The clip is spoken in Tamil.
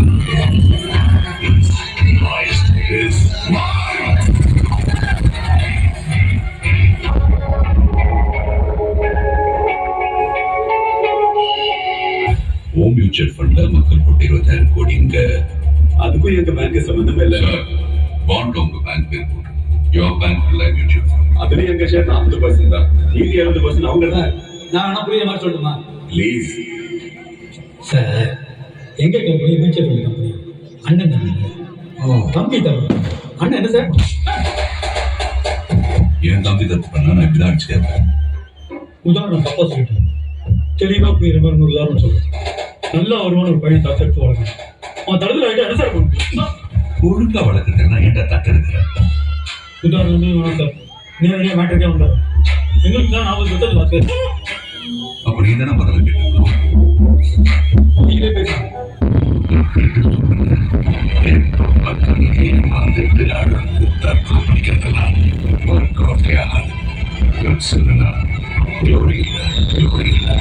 ஓம் மியூச்சுவல் ஃபண்ட்ல மக்கள் போட்டு 20,000 கோடி இங்க. அதுக்கும் எங்க பேங்க் சம்பந்தமே இல்ல. பாண்ட் உங்க பேங்க் பேர் போட்டு யோர் பேங்க் இல்ல மியூச்சுவல் ஃபண்ட். அதுல எங்க ஷேர் 40% தான். மீதி 70% அவங்க தான். நான் வேணா புரியுற மாதிரி சொல்லட்டுமா? ப்ளீஸ் சார், எங்க கம்பெனி மியூச்சுவல் ஃபண்ட் கம்பெனி. அண்ணன் தம்பி அண்ணன் என்ன சார்? என் தம்பி தப்பு பண்ணா நான் இப்படிதான் அடிச்சு கேட்பேன். உதாரணம் தப்பா சொல்லிட்டேன். தெளிவா புரியுற மாதிரி ஒரு உதாரணம் சொல்றேன். நல்லா வருமான ஒரு பையன் தத்து எடுத்து வளர்க்கணும். அவன் தடுத்து ஆகிட்டு என்ன சார் பண்ணும்? ஒழுங்கா வளர்க்குறேன்னா என்கிட்ட தட்டெடுக்கிறேன். உதாரணமே வேணாம் சார், நேரடியாக மேட்டருக்கே வந்தாரு. எங்களுக்கு தான் 40% சார். அப்ப நீ தானே முதல்ல கேட்டுக்கணும். நீங்களே பேசுங்க. தற்கொலை பண்ணிக்கிறதெல்லாம் ஒரு கோட்டையாகாது. சொல்லுனா ஜோடி இல்லை, ஜோடி இல்லை.